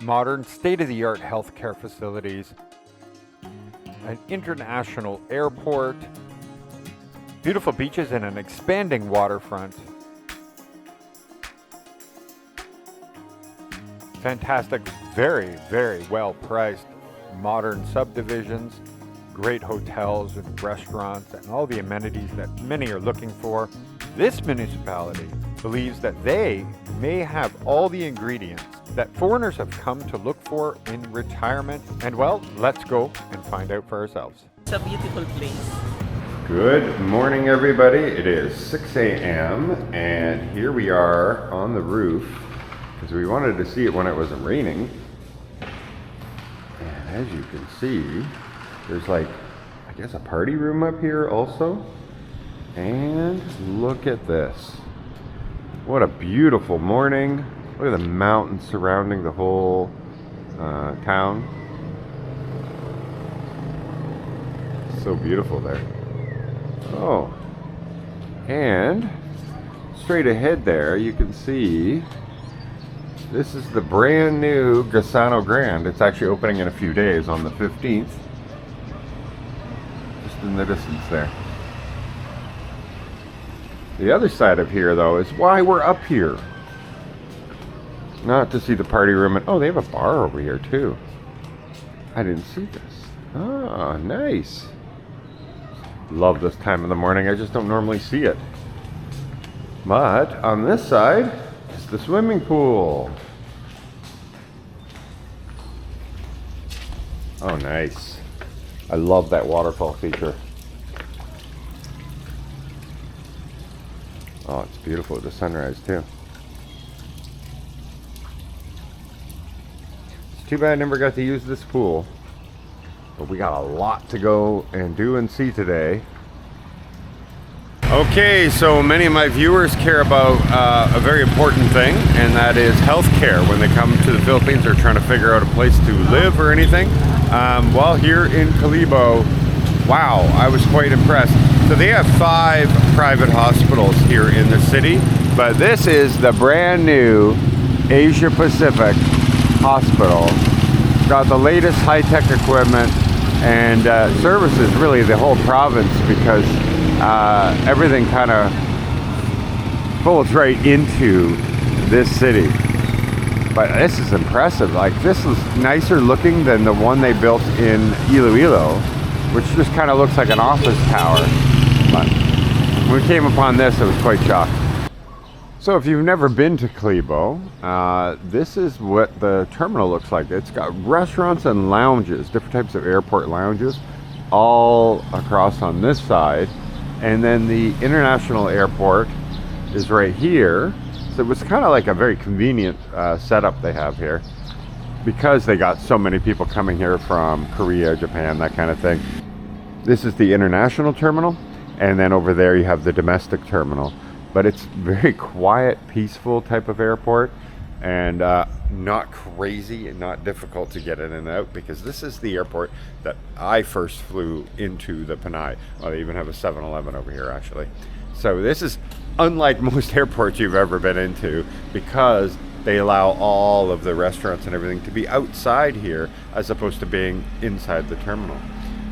modern state-of-the-art healthcare facilities, an international airport, beautiful beaches and an expanding waterfront. Fantastic, very, very well priced modern subdivisions, great hotels and restaurants and all the amenities that many are looking for. This municipality believes that they may have all the ingredients that foreigners have come to look for in retirement. And well, let's go and find out for ourselves. It's a beautiful place. Good morning, everybody. It is 6 a.m. and here we are on the roof because we wanted to see it when it wasn't raining. And as you can see, there's like, I guess, a party room up here also. And look at this. What a beautiful morning. Look at the mountains surrounding the whole town. So beautiful there. Oh, and straight ahead there you can see this is the brand new Gano Grand. It's actually opening in a few days on the 15th. Just in the distance there. The other side of here though is why we're up here. Not to see the party room. And oh, they have a bar over here too. I didn't see this. Oh, nice. Love this time of the morning. I just don't normally see it. But on this side is the swimming pool. Oh, nice. I love that waterfall feature. Oh, it's beautiful with the sunrise too. It's too bad I never got to use this pool. But we got a lot to go and do and see today. Okay, so many of my viewers care about a very important thing, and that is healthcare. When they come to the Philippines, they're trying to figure out a place to live or anything. Well, here in Calabo, wow, I was quite impressed. So they have 5 private hospitals here in the city, but this is the brand new Asia Pacific hospital. Got the latest high-tech equipment and services really the whole province, because everything kind of folds right into this city. But this is impressive. Like, this is nicer looking than the one they built in Iloilo, which just kind of looks like an office tower. But when we came upon this, I was quite shocked. So if you've never been to Calabo, this is what the terminal looks like. It's got restaurants and lounges, different types of airport lounges, all across on this side. And then the international airport is right here. So it was kind of like a very convenient setup they have here, because they got so many people coming here from Korea, Japan, that kind of thing. This is the international terminal. And then over there you have the domestic terminal. But it's very quiet, peaceful type of airport, and not crazy and not difficult to get in and out, because this is the airport that I first flew into the Panay. Well, they even have a 7-Eleven over here actually. So this is unlike most airports you've ever been into, because they allow all of the restaurants and everything to be outside here as opposed to being inside the terminal.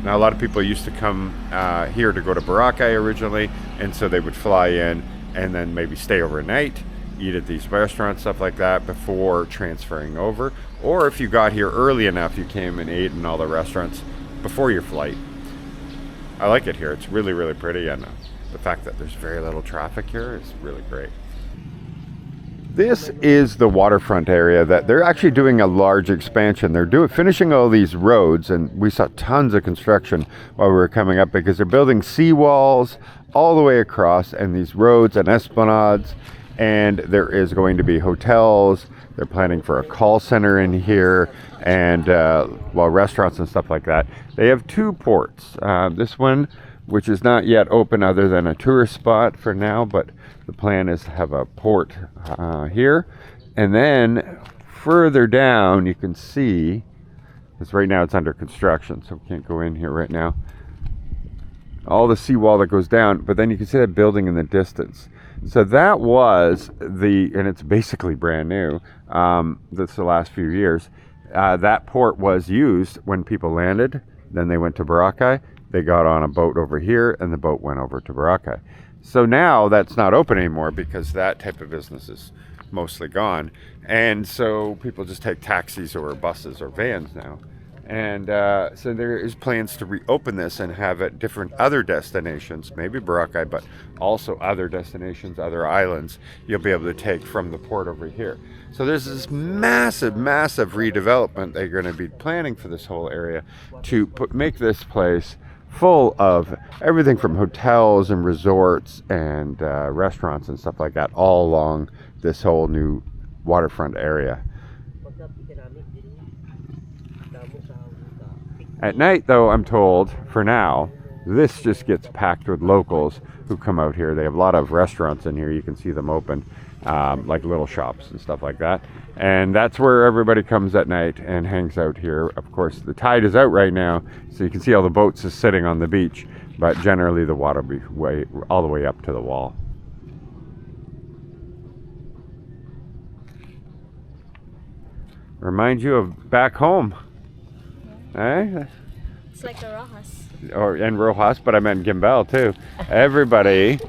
Now, a lot of people used to come here to go to Boracay originally, and so they would fly in and then maybe stay overnight, eat at these restaurants, stuff like that, before transferring over. Or if you got here early enough, you came and ate in all the restaurants before your flight. I like it here. It's really, really pretty, and the fact that there's very little traffic here is really great. This is the waterfront area that they're actually doing a large expansion. They're finishing all these roads, and we saw tons of construction while we were coming up, because they're building seawalls all the way across, and these roads and esplanades, and there is going to be hotels. They're planning for a call center in here, and restaurants and stuff like that. They have 2 ports. This one, which is not yet open other than a tourist spot for now, but the plan is to have a port here. And then further down you can see, because right now it's under construction, so we can't go in here right now, all the seawall that goes down, but then you can see that building in the distance. So that was and it's basically brand new. That's the last few years. That port was used when people landed. Then they went to Boracay. They got on a boat over here, and the boat went over to Boracay. So now that's not open anymore because that type of business is mostly gone. And so people just take taxis or buses or vans now. And so there is plans to reopen this and have it different other destinations, maybe Boracay, but also other destinations, other islands you'll be able to take from the port over here. So there's this massive, massive redevelopment they're going to be planning for this whole area to make this place full of everything from hotels and resorts and restaurants and stuff like that all along this whole new waterfront area. At night, though, I'm told, for now, this just gets packed with locals who come out here. They have a lot of restaurants in here. You can see them open, like little shops and stuff like that. And that's where everybody comes at night and hangs out here. Of course, the tide is out right now, so you can see all the boats is sitting on the beach. But generally, the water will be all the way up to the wall. Remind you of back home. Eh? It's like a Rojas. And Rojas, but I meant Gimbal too. Everybody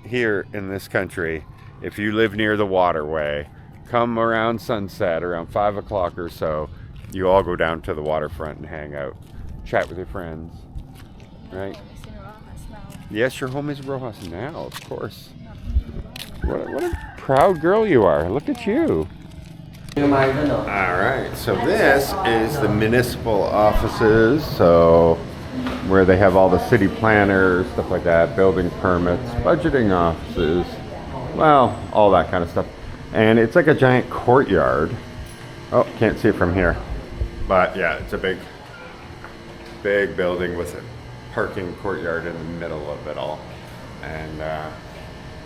here in this country, if you live near the waterway, come around sunset, around 5 o'clock or so, you all go down to the waterfront and hang out, chat with your friends, right? It's in Rojas now. Yes, your home is Rojas now, of course. What a proud girl you are. Look at you. All right, so this is the municipal offices, so where they have all the city planners, stuff like that, building permits, budgeting offices, well, all that kind of stuff. And it's like a giant courtyard. Oh, can't see it from here. But yeah, it's a big building with a parking courtyard in the middle of it all. And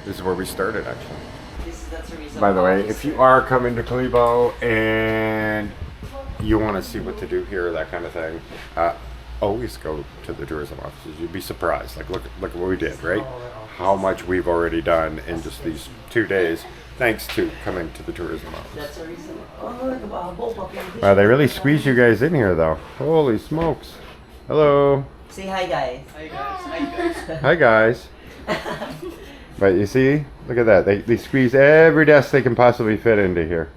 this is where we started, actually. By the way, if you are coming to Kalibo and you want to see what to do here, that kind of thing, always go to the tourism offices. You'd be surprised. Like, look at what we did, right? How much we've already done in just these 2 days, thanks to coming to the tourism office. Wow, they really squeeze you guys in here, though. Holy smokes! Hello. Say hi, guys. Hi, guys. Hi, guys. But you see, look at that. They squeeze every desk they can possibly fit into here.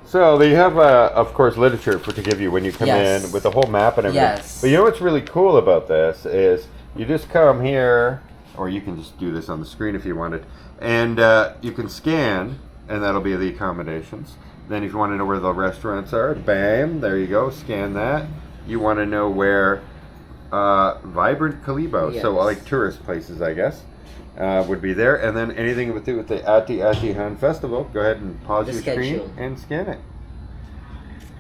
So they have, of course, literature to give you when you come in with the whole map and everything. Yes. But you know what's really cool about this is you just come here, or you can just do this on the screen if you wanted, and you can scan, and that'll be the accommodations. Then if you want to know where the restaurants are, bam, there you go, scan that. You want to know where Vibrant Kalibo, so like tourist places, I guess. Would be there, and then anything with the Ati-Atihan Festival, go ahead and pause your screen and scan it.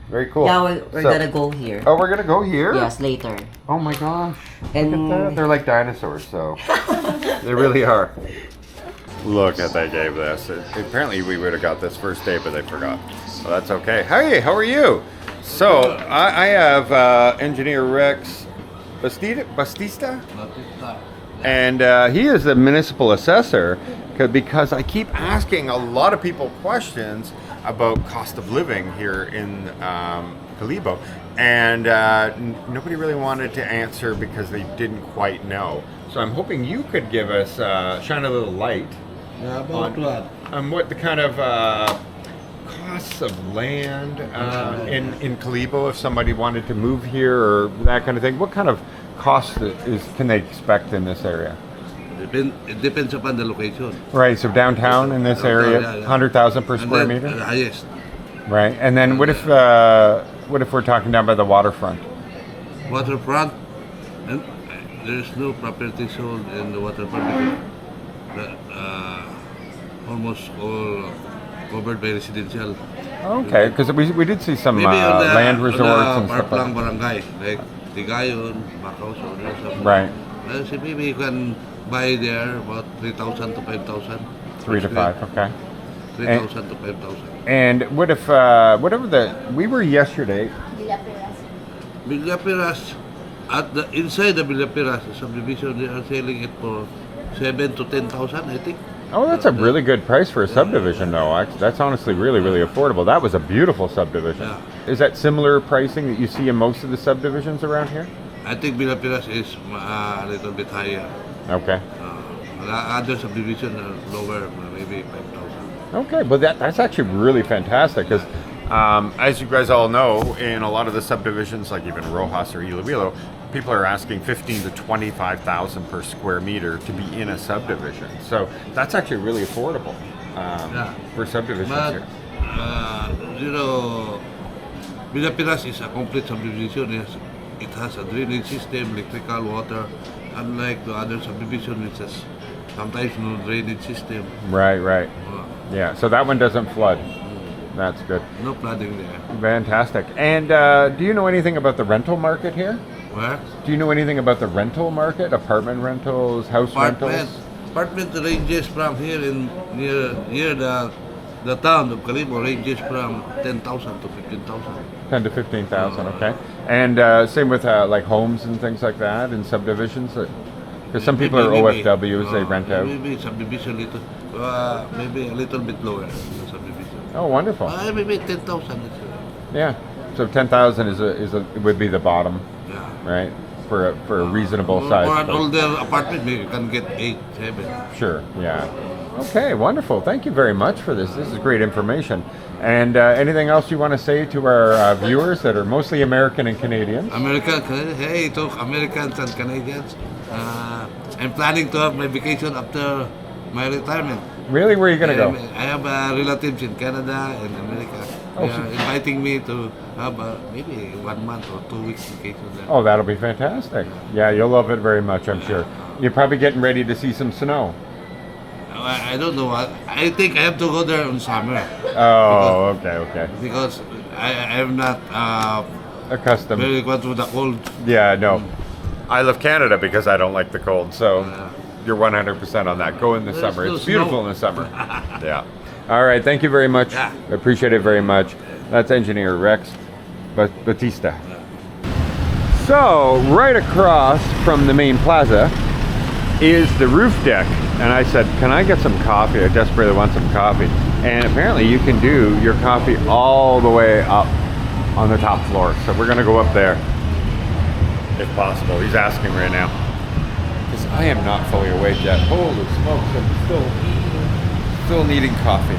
Very cool. Yeah, we're gonna go here. Oh, we're gonna go here? Yes, later. Oh my gosh. And look at that. They're like dinosaurs, so they really are. Look at they gave this. Apparently we would have got this first day, but they forgot. Well, that's okay. Hey, how are you? So I have engineer Rex Bastista? And he is the municipal assessor because I keep asking a lot of people questions about cost of living here in Kalibo, and nobody really wanted to answer because they didn't quite know. So I'm hoping you could give us, shine a little light on what the kind of costs of land in Kalibo if somebody wanted to move here or that kind of thing. What kind of cost can they expect in this area? It depends upon the location. Right, so downtown in this area, 100,000 per square meter? Yes. Right, and then what if we're talking down by the waterfront? Waterfront, and there's no property sold in the waterfront because almost all covered by residential. Okay, because we did see some Maybe on the, land resorts and Park stuff like lang that. barangay, like Tigayon, Macau, so there's some. Right. So maybe you can buy there about 3,000 to 5,000. 3 to 5, okay. 3,000 to 5,000. And what if, we were yesterday. Villa Piras, at the inside the Villa Piras subdivision, they are selling it for 7 to 10,000, I think. Oh, that's a really good price for a subdivision, though. That's honestly really, really affordable. That was a beautiful subdivision. Yeah. Is that similar pricing that you see in most of the subdivisions around here? I think Pilipinas is a little bit higher. Okay. Other subdivision are lower, maybe 5,000. Okay, but that's actually really fantastic because, as you guys all know, in a lot of the subdivisions, like even Rojas or Iloilo, people are asking 15 to 25,000 per square meter to be in a subdivision. So that's actually really affordable for subdivisions But, here. you know, Pilipinas is a complete subdivision. It has a drainage system, electrical, water, unlike the other subdivision, which has sometimes no drainage system. Right, right. Uh, Yeah, so that one doesn't flood. That's good. no flooding there. Fantastic. And do you know anything about the rental market here? Where? Do you know anything about the rental market? Apartment rentals, house rentals? Apartment ranges from here in near the town of Kalibo ranges from 10,000 to 15,000. 10 to 15,000, okay. And same with like homes and things like that in subdivisions? Because some people are OFWs, they rent out. Maybe subdivision little, maybe a little bit lower than subdivision. Oh, wonderful. Maybe 10,000. Yeah. So 10,000 would be the bottom, Yeah. right? For a reasonable size. For an older apartment, maybe you can get 8, 7. Sure, yeah. Okay, wonderful. Thank you very much for this. This is great information. And anything else you want to say to our viewers that are mostly American and Canadians? Hey, to Americans and Canadians, I'm planning to have my vacation after my retirement. Really? Where are you going to go? I have relatives in Canada and America. Oh, They are inviting me to have maybe 1 month or 2 weeks vacation there. Oh, that'll be fantastic. Yeah, you'll love it very much, I'm sure. You're probably getting ready to see some snow. I don't know. I think I have to go there in summer. Oh, okay. Because I am not Accustomed. very good to the cold. Yeah, no. I love Canada because I don't like the cold, so you're 100% on that. Go in the There's summer. no It's beautiful snow. in the summer. Yeah. All right, thank you very much. Yeah. I appreciate it very much. That's engineer Rex Batista. So, right across from the main plaza is the roof deck. And I said, can I get some coffee? I desperately want some coffee. And apparently you can do your coffee all the way up on the top floor. So we're gonna go up there if possible. He's asking right now. Because I am not fully awake yet. Holy smokes, I'm still needing coffee.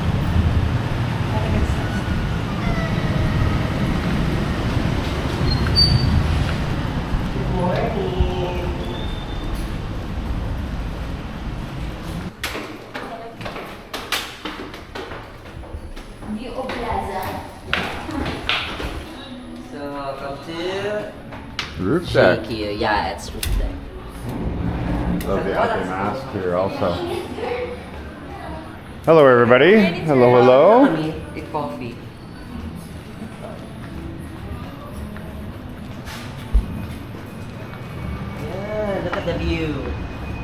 So, welcome to Roof deck. Shaky. Yeah, it's roof deck. Love the ugly mask here also. Hello everybody. Hello. Mommy, take coffee. Yeah, look at the view.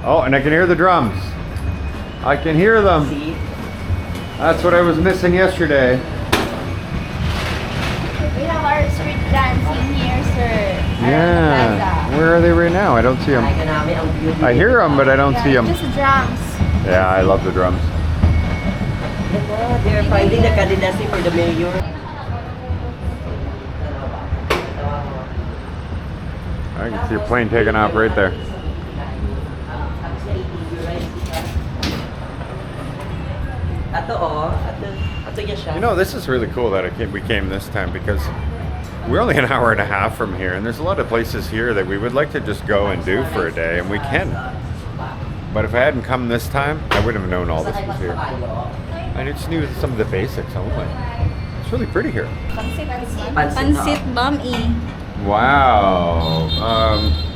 Oh, and I can hear the drums. I can hear them. See? That's what I was missing yesterday. We have our street dancing here, sir. Yeah. Where are they right now? I don't see them. Ay, namin ang view. I hear them, but I don't see them. Just drums. Yeah, I love the drums. They're finding the candidacy for the mayor. I can see a plane taking off right there. You know, this is really cool that we came this time because we're only an hour and a half from here, and there's a lot of places here that we would like to just go and do for a day, and we can. But if I hadn't come this time, I wouldn't have known all this was here. I just knew some of the basics only. It's really pretty here. Pansit bami. Wow.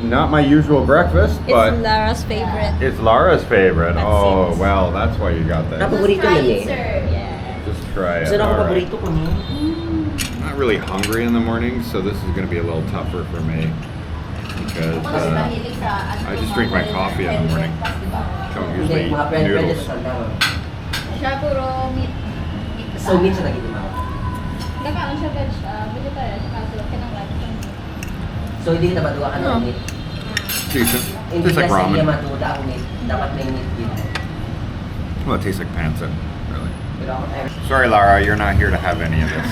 Not my usual breakfast, but It's Lara's favorite. it's Lara's favorite. That's Oh, it. well, that's why you got that. Paborito Try yan it, eh. sir. Yeah. Just try it. Gusto na ako All right. paborito ko ni. I'm not really hungry in the morning, so this is going to be a little tougher for me because I just drink my coffee in the morning. Don't usually Hindi, mga eat friend noodles. sa Sandaro. Siya puro meat. So, meat siya lagi, di ba? Nakaano siya vegetarian. Siya kaso kinang like. So, hindi kita maduwa ka No. ng meat. Decent. Hindi Tastes like na sa iya ramen. matuda ang meat. Dapat may meat dito. Well, it tastes like pancit, really. Pero ako tayo. Sorry, Lara, you're not here to have any of this.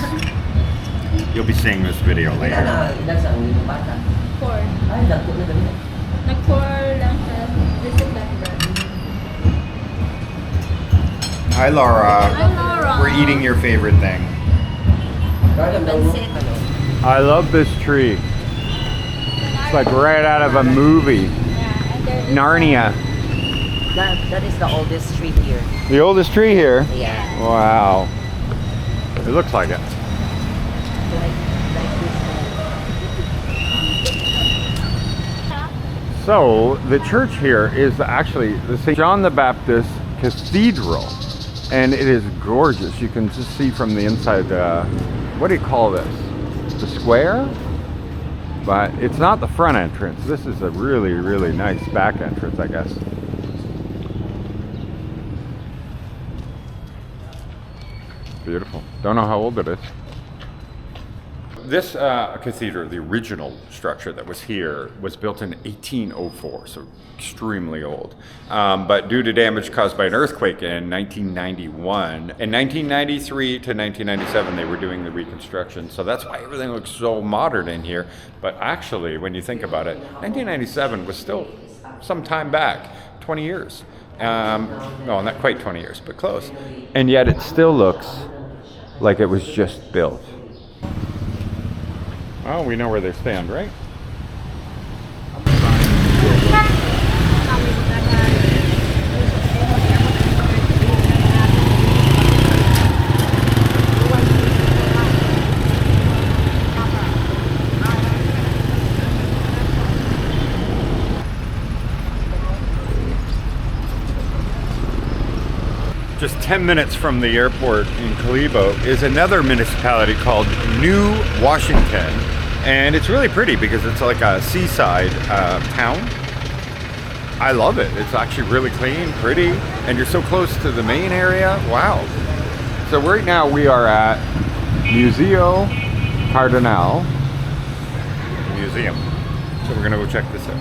You'll be seeing this video later. Ilan sa ulo ng bata? 4. Ay, dagko na dali. Nag-4 lang siya this September. Hi, Laura. Hi, Laura. We're eating your favorite thing. Pansit. I love this tree. It's like right out of a movie. Yeah, and there is Narnia. That is the oldest tree here. The oldest tree here? Yeah. Wow. It looks like it. So the church here is actually the St. John the Baptist Cathedral, and it is gorgeous. You can just see from the inside, what do you call this? The square? But it's not the front entrance. This is a really, really nice back entrance, I guess. Beautiful. Don't know how old it is. This cathedral, the original structure that was here, was built in 1804, so extremely old. But due to damage caused by an earthquake in 1991, in 1993 to 1997, they were doing the reconstruction. So that's why everything looks so modern in here. But actually, when you think about it, 1997 was still some time back, 20 years. No, not quite 20 years, but close. And yet it still looks like it was just built. Well, we know where they stand, right? Just 10 minutes from the airport in Kalibo is another municipality called New Washington. And it's really pretty because it's like a seaside town. I love it. It's actually really clean, pretty, and you're so close to the main area. Wow. So right now we are at Museo Cardinal Museum. So we're gonna go check this out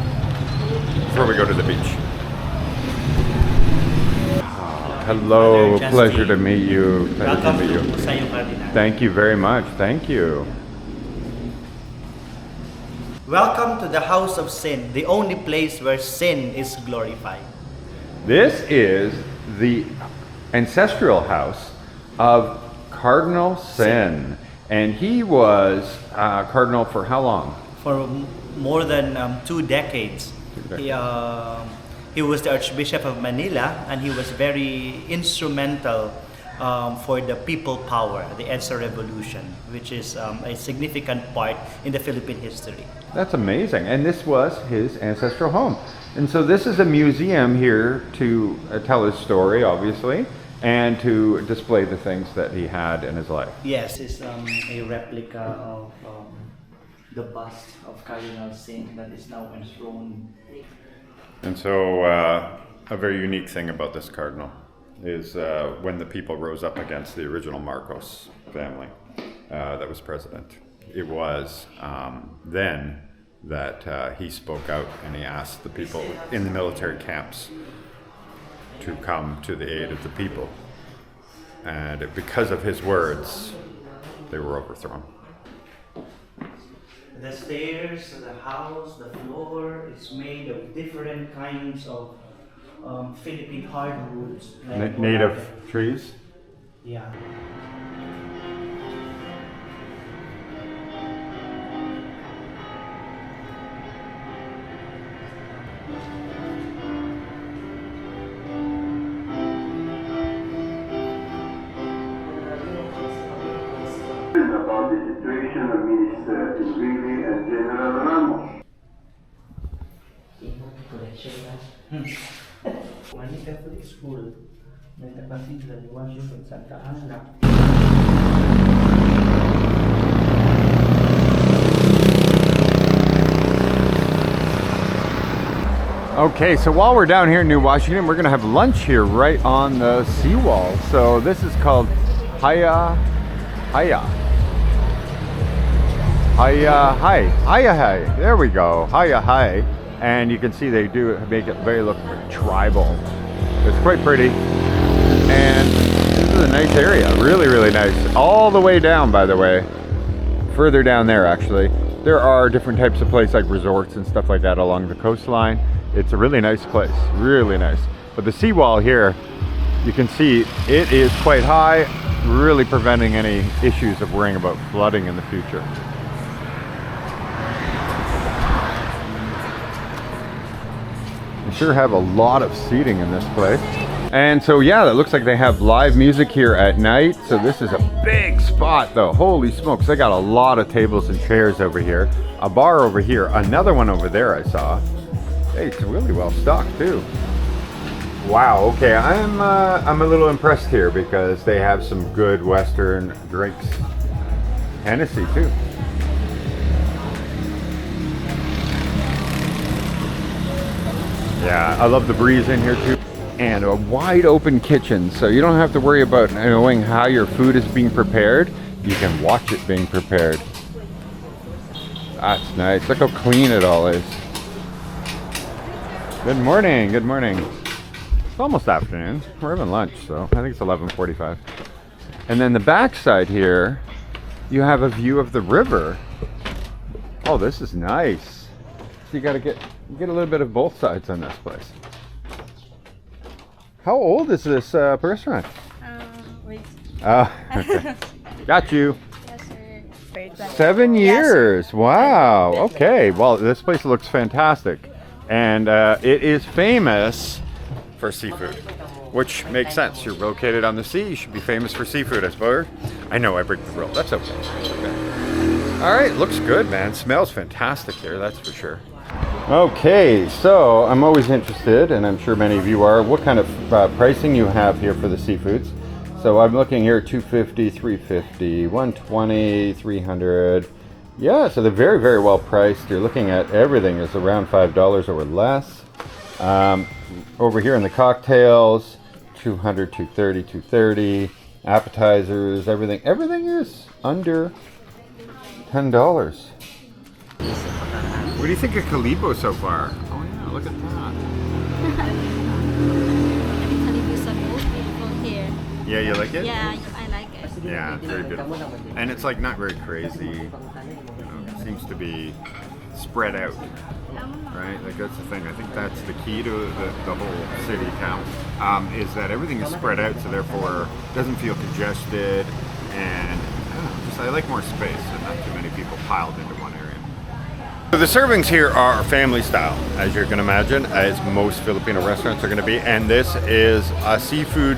before we go to the beach. Hello, pleasure to meet you. Pleasure to meet you. Thank you very much. Thank you. Welcome to the house of sin, the only place where sin is glorified. This is the ancestral house of Cardinal Sin, and he was cardinal for how long? For more than 2 decades. He was the Archbishop of Manila, and he was very instrumental for the people power, the EDSA revolution, which is a significant part in the Philippine history. That's amazing. And this was his ancestral home. And so this is a museum here to tell his story, obviously, and to display the things that he had in his life. Yes, it's a replica of the bust of Cardinal Sin that is now enthroned. And so a very unique thing about this cardinal is when the people rose up against the original Marcos family that was president. It was then that he spoke out and he asked the people in the military camps to come to the aid of the people. And because of his words, they were overthrown. The stairs, the house, the floor is made of different kinds of Philippine hardwoods. Like Native trees? Yeah. About the situation of Minister Enrique and General Ramos. Mani Catholic School, nagkapatid ni Washington Santa Ana. Okay, so while we're down here in New Washington, we're gonna have lunch here right on the seawall. So this is called Haya Hai. There we go, Haya Hai. And you can see they do make it very look tribal. It's quite pretty. And this is a nice area, really, really nice. All the way down, by the way, further down there actually, there are different types of places like resorts and stuff like that along the coastline. It's a really nice place, really nice. But the seawall here, you can see it is quite high, really preventing any issues of worrying about flooding in the future. They sure have a lot of seating in this place. And so yeah, it looks like they have live music here at night. So this is a big spot though. Holy smokes, they got a lot of tables and chairs over here. A bar over here, another one over there I saw. Hey, it's really well stocked too. Wow, okay, I'm a little impressed here because they have some good Western drinks. Hennessy too. Yeah, I love the breeze in here too. And a wide open kitchen, so you don't have to worry about knowing how your food is being prepared. You can watch it being prepared. That's nice. Look how clean it all is. Good morning, good morning. It's almost afternoon. We're having lunch, so I think it's 11:45. And then the back side here, you have a view of the river. Oh, this is nice. So you gotta get a little bit of both sides on this place. How old is this restaurant? Wait. Oh, okay. Got you. Yes, sir. 7 years. Wow. Okay. Well, this place looks fantastic. And it is famous for seafood, which makes sense. You're located on the sea. You should be famous for seafood, I suppose. I know I break the rule. That's okay. That's okay. All right. Looks good, man. Smells fantastic here. That's for sure. Okay, so I'm always interested, and I'm sure many of you are, what kind of pricing you have here for the seafoods. So I'm looking here at $250, $350, $120, $300. Yeah, so they're very, very well priced. You're looking at everything is around $5 or less. Over here in the cocktails, $200, $230, $230. Appetizers, everything is under $10. What do you think of Kalibo so far? Oh yeah, look at that. Kalibo is most beautiful here. Yeah, you like it? Yeah, I like it. Yeah, it's very beautiful. And it's like not very crazy. You know, it seems to be spread out. Right? Like that's the thing. I think that's the key to the whole city town. Is that everything is spread out, so therefore it doesn't feel congested, and I like more space and not too many people piled into one area. So the servings here are family style, as you can imagine, as most Filipino restaurants are going to be. And this is a seafood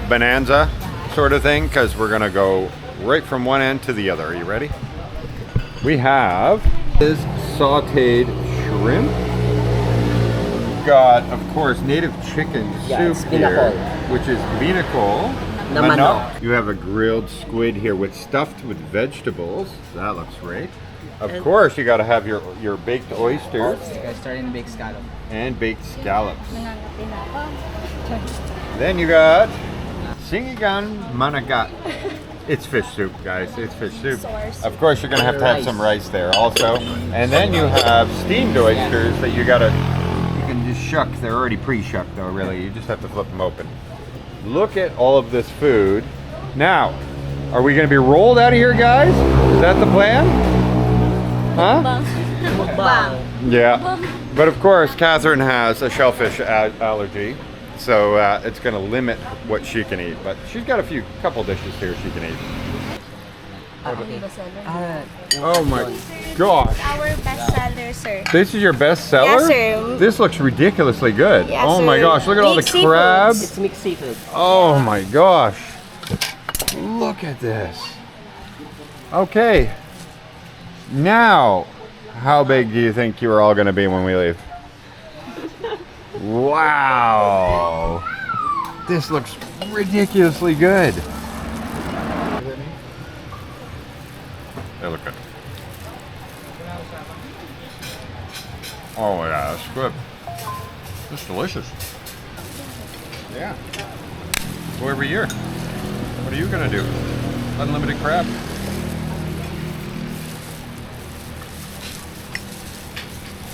bonanza sort of thing, because we're going to go right from one end to the other. Are you ready? We have is sauteed shrimp. We've got, of course, native chicken soup here, which is binakol. Manok. You have a grilled squid here with stuffed with vegetables. That looks great. Of course, you got to have your baked oysters. Starting baked scallop. And baked scallops. Then you got sinigang managat. It's fish soup, guys. It's fish soup. Of course, you're going to have some rice there also. And then you have steamed oysters that you can just shuck. They're already pre-shucked though, really. You just have to flip them open. Look at all of this food. Now, are we going to be rolled out of here, guys? Is that the plan? Huh? Yeah. But of course, Catherine has a shellfish allergy, so it's going to limit what she can eat. But she's got a couple dishes here she can eat. Oh my gosh. Our best seller, sir. This is your best seller? Yes, sir. This looks ridiculously good. Yes, oh my sir. gosh, look at all the Mixed crab. It's mixed seafood. Oh my gosh. Look at this. Okay. Now, how big do you think you are all going to be when we leave? Wow. This looks ridiculously good. They look good. Oh yeah, that's good. That's delicious. Yeah. Go every year. What are you gonna do? Unlimited crab.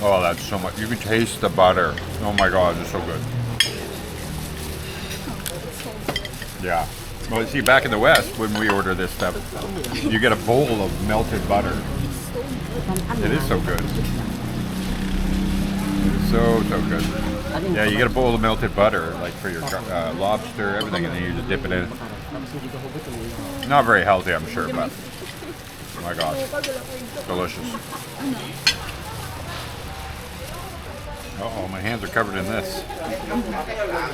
Oh, that's so much. You can taste the butter. Oh my God, it's so good. Yeah. Well, see, back in the West, when we order this stuff, you get a bowl of melted butter. It is so good. It's so good. Yeah, you get a bowl of melted butter, like for your lobster, everything, and then you just dip it in. Not very healthy, I'm sure, but oh my gosh, delicious. Uh-oh, my hands are covered in this.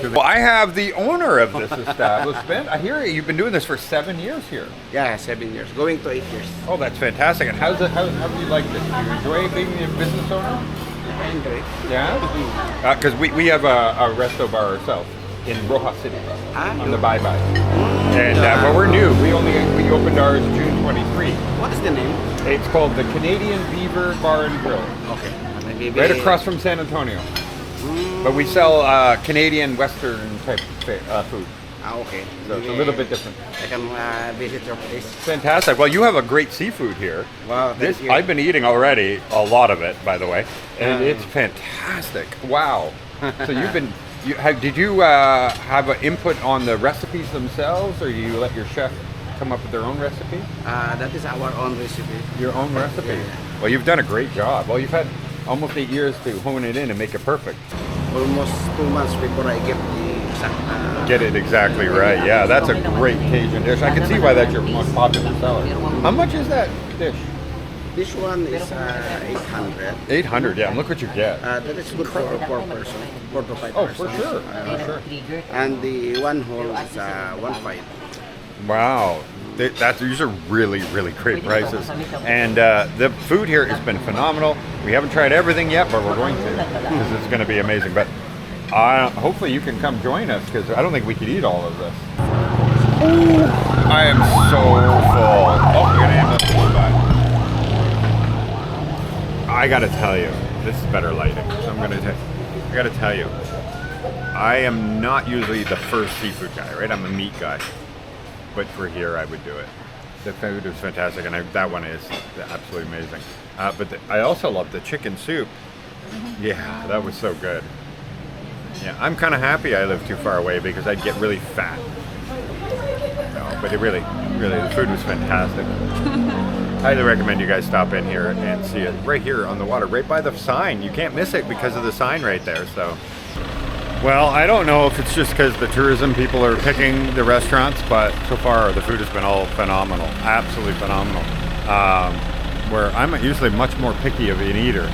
Well, I have the owner of this establishment. I hear you've been doing this for 7 years here. Yeah, 7 years. Going to 8 years. Oh, that's fantastic. And how do you like this? Do you enjoy being a business owner? And great. Yeah? Because we have a resto bar ourselves in Rojas City on the Bye Bye. And well, we're new. We opened ours June 23. What is the name? It's called the Canadian Beaver Bar and Grill. Okay. Maybe Right across from San Antonio. But we sell Canadian Western type food. Okay. So it's a little bit different. I can visit your place. Fantastic. Well, you have a great seafood here. Wow, thank you. I've been eating already, a lot of it, by the way, and it's fantastic. Wow. So did you have an input on the recipes themselves, or you let your chef come up with their own recipe? That is our own recipe. Your own recipe. Well, you've done a great job. Well, you've had almost 8 years to hone it in and make it perfect. Almost 2 months before I get the exact. Get it exactly right. Yeah, that's a great Cajun dish. I can see why that's your most popular seller. How much is that dish? This one is 800. 800. Yeah, and look what you get. That is good for 4 person, 4 to 5 Oh, person. for sure. For sure. And the one whole is 1.5. Wow. These are really, really great prices. And the food here has been phenomenal. We haven't tried everything yet, but we're going to, because it's going to be amazing. But hopefully you can come join us, because I don't think we could eat all of this. Ooh, I am so full. Oh, you're going to have to I got to tell you, this is better lighting. So I got to tell you, I am not usually the first seafood guy, right? I'm a meat guy. But for here, I would do it. The food is fantastic, and that one is absolutely amazing. But I also love the chicken soup. Yeah, that was so good. Yeah, I'm kind of happy I live too far away, because I'd get really fat. No, but it really, the food was fantastic. Highly recommend you guys stop in here and see it right here on the water, right by the sign. You can't miss it because of the sign right there. So. Well, I don't know if it's just because the tourism people are picking the restaurants, but so far the food has been all phenomenal, absolutely phenomenal. Where I'm usually much more picky of an eater,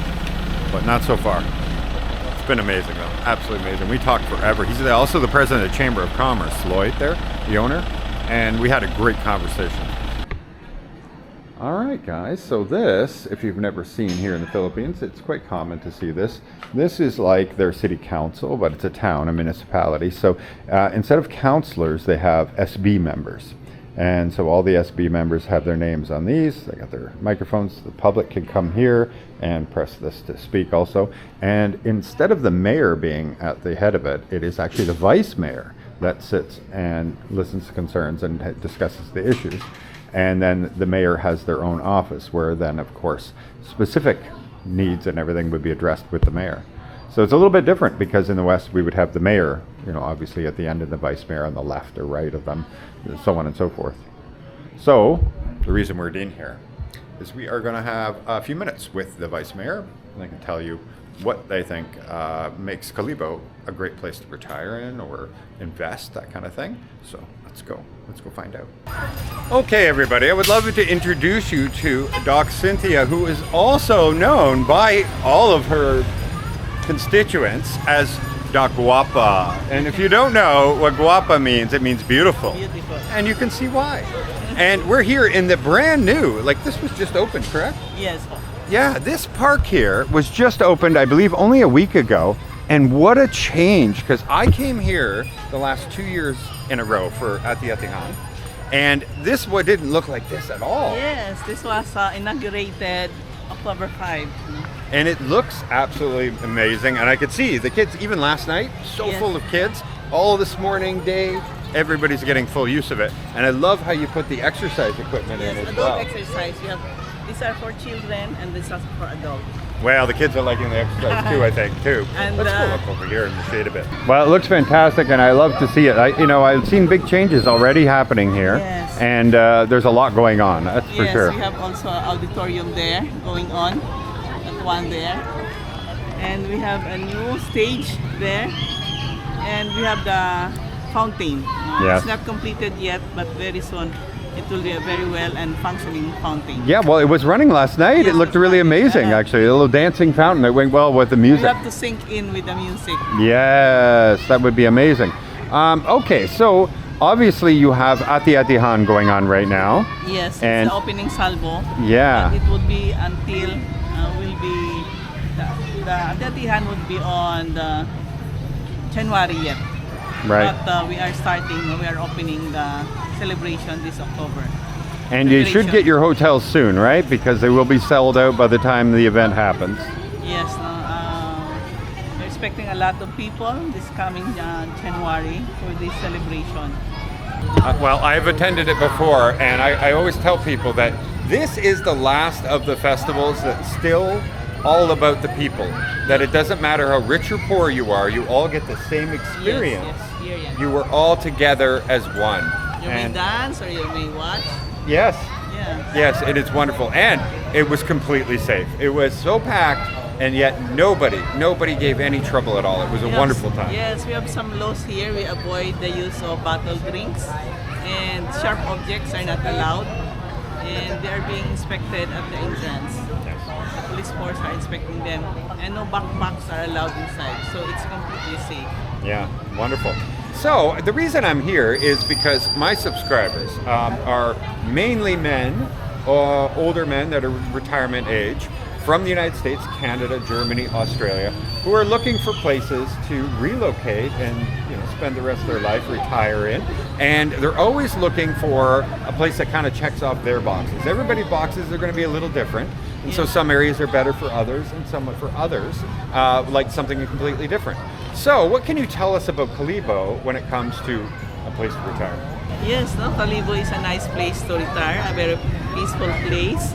but not so far. It's been amazing though, absolutely amazing. We talked forever. He's also the president of the Chamber of Commerce, Lloyd there, the owner, and we had a great conversation. All right, guys, so this, if you've never seen here in the Philippines, it's quite common to see this. This is like their city council, but it's a town, a municipality. So instead of councilors, they have SB members. And so all the SB members have their names on these. They got their microphones. The public can come here and press this to speak also. And instead of the mayor being at the head of it, it is actually the vice mayor that sits and listens to concerns and discusses the issues. And then the mayor has their own office, where then, of course, specific needs and everything would be addressed with the mayor. So it's a little bit different, because in the West we would have the mayor, obviously at the end, and the vice mayor on the left or right of them, so on and so forth. So the reason we're in here is we are going to have a few minutes with the vice mayor, and they can tell you what they think makes Kalibo a great place to retire in or invest, that kind of thing. So let's go find out. Okay, everybody, I would love to introduce you to Doc Cynthia, who is also known by all of her constituents as Doc Guapa. And if you don't know what Guapa means, it means beautiful. Beautiful. And you can see why. And we're here in the brand new, this was just opened, correct? Yes. Yeah, this park here was just opened, I believe, only a week ago. And what a change, because I came here the last 2 years in a row at the Atihan, and this didn't look like this at all. Yes, this was inaugurated October 5. And it looks absolutely amazing, and I could see the kids, even last night, Yes. full of kids. All this morning, day, everybody's getting full use of it. And I love how you put the exercise equipment in Yes, as adult well. exercise. These are for children and this is for adults. Well, the kids are liking the exercise too, I think, too. And, Let's go look over here in the shade a bit. Well, it looks fantastic, and I love to see it. I've seen big changes already happening here, Yes. and there's a lot going on. That's for Yes, sure. we have also an auditorium there going on. That one there. And we have a new stage there. And we have the fountain. Yes. It's not completed yet, but very soon it will be a very well and functioning fountain. Yeah, well, it was running last night. Yes, It looked it was really running. amazing, actually. A little dancing fountain that went well with the We music. have to sync in with the music. Yes, that would be amazing. Okay, so obviously you have Ati Atihan going on right now. Yes, And- it's the opening salvo. Yeah. But it would be until the Atihan would be on the January yet. Right. But we are opening the celebration this October. And you should Preparation. get your hotels soon, right? Because they will be sold out by the time the event happens. Yes, we're expecting a lot of people this coming January for this celebration. Well, I've attended it before, and I always tell people that this is the last of the festivals that's still all about the people. That it doesn't matter how rich or poor you are, you all get the same experience. Yes, yes. You were all together as one. You may dance or you may watch. Yes. Yeah. Yes, and it's wonderful. And it was completely safe. It was so packed, and yet nobody gave any trouble at all. It was a wonderful time. Yes, we have some laws here. We avoid the use of bottled drinks, and sharp objects are not allowed, and they are being inspected at the entrance. The police force are inspecting them, and no backpacks are allowed inside, so it's completely safe. Yeah, wonderful. So the reason I'm here is because my subscribers are mainly men, older men that are retirement age, from the United States, Canada, Germany, Australia, who are looking for places to relocate and spend the rest of their life, retire in. And they're always looking for a place that kind of checks off their boxes. Everybody's boxes are going to be a little different. And so some areas are better for others, and some for others like something completely different. So what can you tell us about Kalibo when it comes to a place to retire? Yes, Calabo is a nice place to retire, a very peaceful place.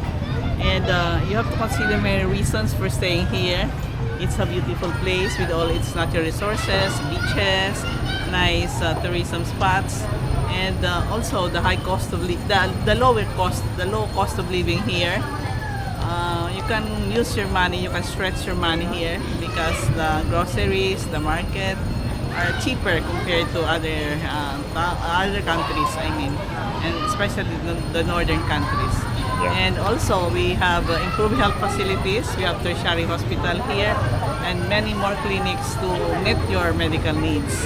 And you have to consider many reasons for staying here. It's a beautiful place with all its natural resources, beaches, nice tourism spots, and also the high cost of the low cost of living here. You can use your money, you can stretch your money here because the groceries, the market are cheaper compared to other countries, and especially the northern countries. Yeah. And also we have improved health facilities. We have tertiary hospital here and many more clinics to meet your medical needs.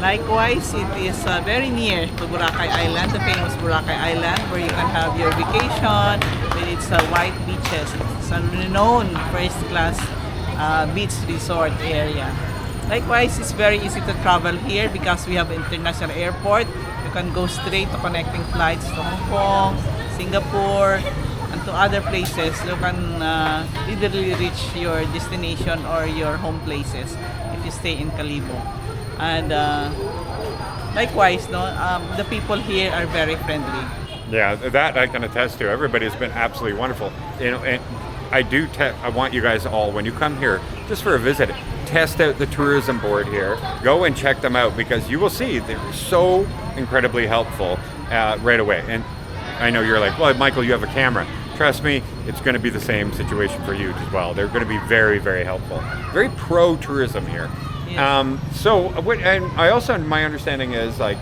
Likewise, it is very near to Boracay Island, the famous Boracay Island, where you can have your vacation with its white beaches. It's a renowned first-class beach resort area. Likewise, it's very easy to travel here because we have international airport. You can go straight to connecting flights to Hong Kong, Singapore, and to other places. You can literally reach your destination or your home places if you stay in Kalibo. And likewise, the people here are very friendly. Yeah, that I can attest to. Everybody's been absolutely wonderful. And I want you guys all, when you come here, just for a visit, test out the tourism board here. Go and check them out because you will see they're so incredibly helpful right away. And I know you're like, well, Michael, you have a camera. Trust me, it's going to be the same situation for you as well. They're going to be very, very helpful. Very pro-tourism here. Yes. And I also, my understanding is like,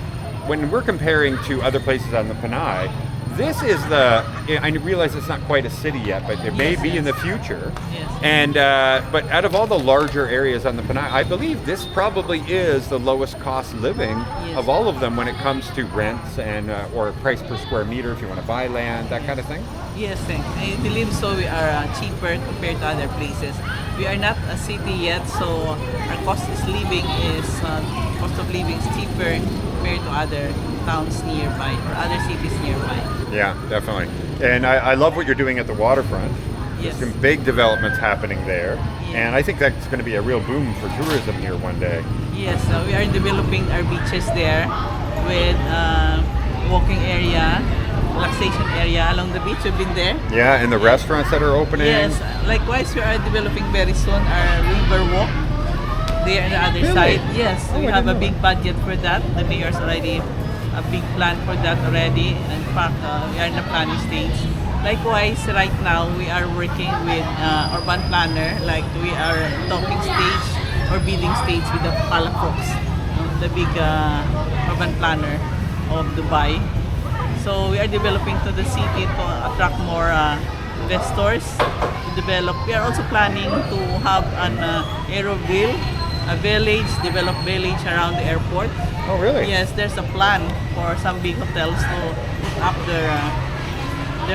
when we're comparing to other places on the Panay, this is I realize it's not quite a city yet, but it may be in the future. Yes. And but out of all the larger areas on the Panay, I believe this probably is the lowest cost living of all of them when it comes to rents and or price per square meter if you want to buy land, that kind of thing. Yes, I believe so. We are cheaper compared to other places. We are not a city yet, so our cost of living is cheaper compared to other towns nearby or other cities nearby. Yeah, definitely. And I love what you're doing at the waterfront. Yes. There's some big developments happening there, and I think that's going to be a real boom for tourism here one day. Yes, we are developing our beaches there with walking area, relaxation area along the beach. We've been there. Yeah, and the restaurants that are opening. Yes, likewise, we are developing very soon our river walk there on the other Really? side. Yes, Oh, we I have a didn't know big budget for that. The mayor's already a big plan for that already. In fact, we are in the planning stage. Likewise, right now we are working with urban planner. Like we are talking stage or bidding stage with the Palafox, the big urban planner of Dubai. So we are developing to the city to attract more investors. To develop, we are also planning to have an aeroville, a village, develop village around the airport. Oh, really? Yes, there's a plan for some big hotels to put up their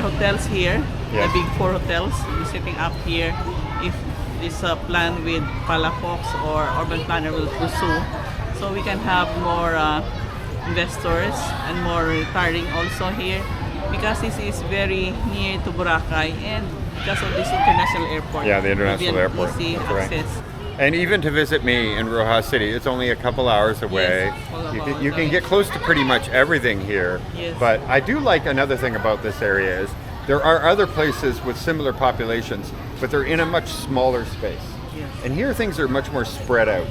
hotels here. Yes. The big 4 hotels we're setting up here. If this plan with Palafox or urban planner will pursue, so we can have more investors and more retiring also here, because this is very near to Boracay and because of this international airport. Yeah, the It'll be international an airport. Easy That's right. access. And even to visit me in Rojas City, it's only a couple hours away. Yes, couple of You hours can get close to pretty much everything here. Yes. But I do like another thing about this area is there are other places with similar populations, but they're in a much smaller space. Yes. And here things are much more spread out.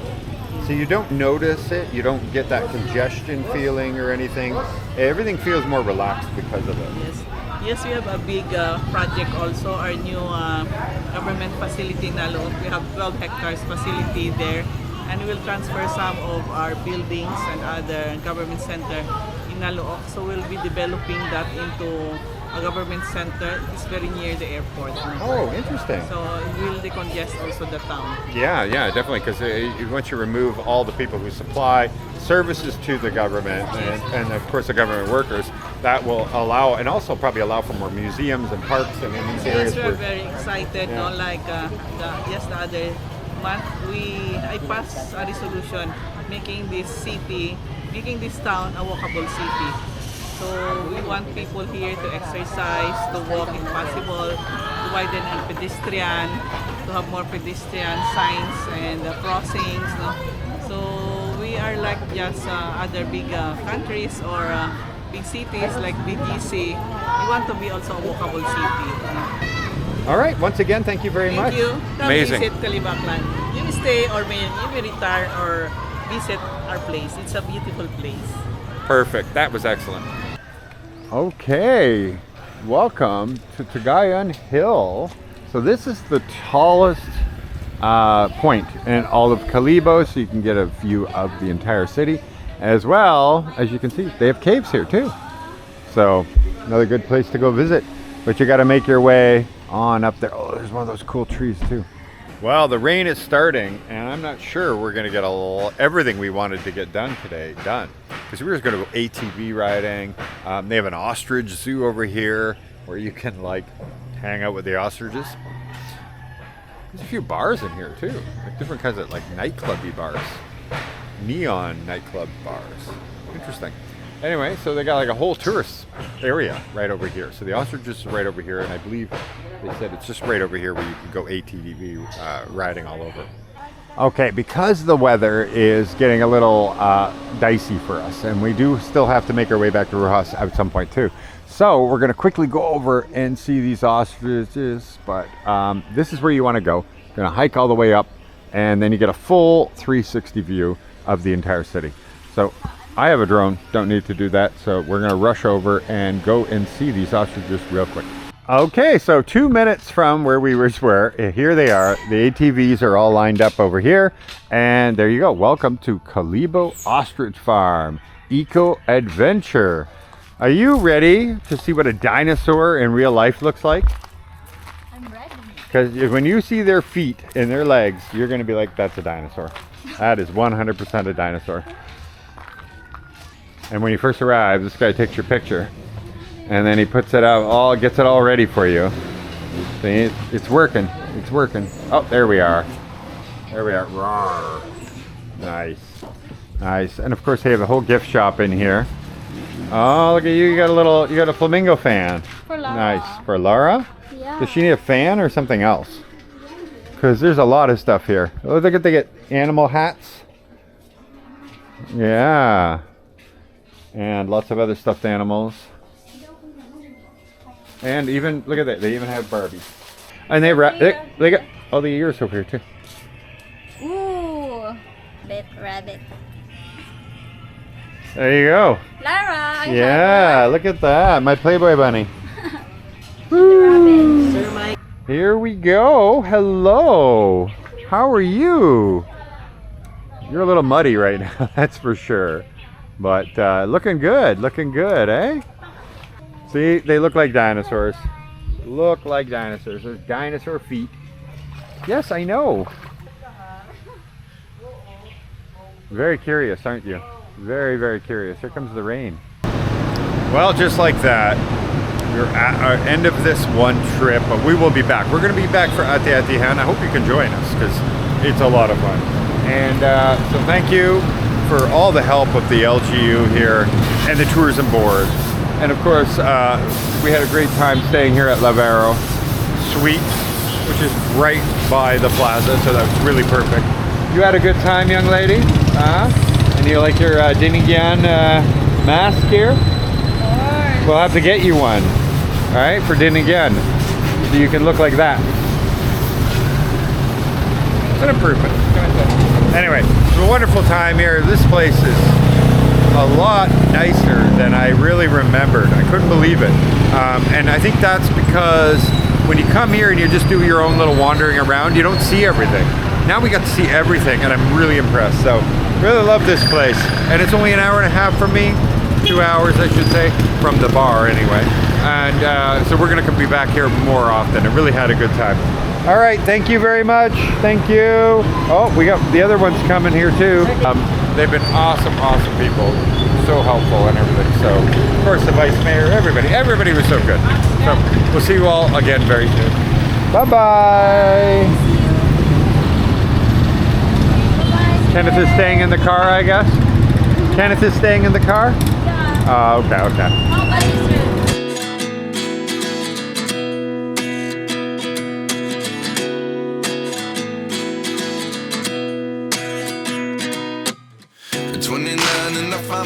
So you don't notice it, you don't get that congestion feeling or anything. Everything feels more relaxed because of it. Yes. Yes, we have a big project also, our new government facility in Nalo. We have 12 hectares facility there, and we will transfer some of our buildings and other government center in Nalo. So we'll be developing that into a government center. It's very near the airport. Oh, interesting. So it will decongest also the town. Yeah, definitely. Because once you remove all the people who supply services to the government and of course the government workers, that will allow, and also probably allow for more museums and parks and in these areas. Yes, we're where- very excited. Yeah. No, like the other month, I passed a resolution making this town a walkable city. So we want people here to exercise, to walk if possible, to widen and pedestrian, to have more pedestrian signs and crossings. No? So we are like just other big countries or big cities like BGC. We want to be also a walkable city. All right. Once again, thank you very much. Thank you. Come Amazing. visit Kalibo Aklan. You may stay or you may retire or visit our place. It's a beautiful place. Perfect. That was excellent. Okay, welcome to Tayon Hill. So this is the tallest point in all of Kalibo, so you can get a view of the entire city. As well, as you can see, they have caves here too. So another good place to go visit, but you got to make your way on up there. Oh, there's one of those cool trees too. Well, the rain is starting, and I'm not sure we're going to get everything we wanted to get done today done. Because we were going to go ATV riding. They have an ostrich zoo over here where you can like hang out with the ostriches. There's a few bars in here too, like different kinds of like nightclubby bars, neon nightclub bars. Interesting. Anyway, so they got like a whole tourist area right over here. So the ostriches are right over here, and I believe they said it's just right over here where you can go ATV riding all over. Okay, because the weather is getting a little dicey for us, and we do still have to make our way back to Rojas at some point too. So we're going to quickly go over and see these ostriches, but this is where you want to go. You're going to hike all the way up, and then you get a full 360 view of the entire city. So I have a drone, don't need to do that, so we're going to rush over and go and see these ostriches real quick. Okay, so 2 minutes from where we were, here they are. The ATVs are all lined up over here, and there you go. Welcome to Kalibo Ostrich Farm Eco Adventure. Are you ready to see what a dinosaur in real life looks like? I'm ready. Because when you see their feet and their legs, you're going to be like, that's a dinosaur. That is 100% a dinosaur. And when you first arrive, this guy takes your picture, and then he puts it out, gets it all ready for you. See, it's working. It's working. Oh, there we are. There we are. Rawr. Nice. Nice. And of course, they have a whole gift shop in here. Oh, look at you. You got a flamingo fan. For Laura. Nice. For Laura? Yeah. Does she need a fan or something else? Because there's a lot of stuff here. Oh, look at, they get animal hats. Yeah. And lots of other stuffed animals. And even, look at that, they even have Barbie. And they got all the ears over here too. Ooh, rabbit. There you go. Lara, I Yeah, look at that, my Playboy bunny. rabbit. Here we go. Hello. How are you? You're a little muddy right now, that's for sure. But looking good, eh? See, they look like dinosaurs. Look like dinosaurs. There's dinosaur feet. Yes, I know. Very curious, aren't you? Very, very curious. Here comes the rain. Well, just like that, we're at our end of this one trip, but we will be back. We're going to be back for Ate Atihan. I hope you can join us because it's a lot of fun. And so thank you for all the help of the LGU here and the tourism board. And of course, we had a great time staying here at Lavero Suite, which is right by the plaza, so that was really perfect. You had a good time, young lady? And you like your Dinigyan mask here? We'll have to get you one, all right, for Dinigyan, so you can look like that. It's an improvement. Anyway, it's a wonderful time here. This place is a lot nicer than I really remembered. I couldn't believe it. And I think that's because when you come here and you just do your own little wandering around, you don't see everything. Now we got to see everything, and I'm really impressed. So really love this place. And it's only an hour and a half from me, 2 hours I should say, from the bar anyway. And so we're gonna be back here more often. I really had a good time. All right, thank you very much. Thank you. Oh, we got the other ones coming here too. They've been awesome people. So helpful and everything. So, of course, the vice mayor, everybody was so good. So, we'll see you all again very soon. Bye-bye. Kenneth is staying in the car, I guess? Kenneth is staying in the car? Yeah. Okay.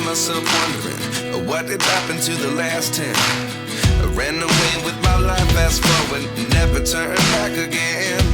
Myself wondering what did happen to the last 10. I ran away with my life, fast forward, never turn back again.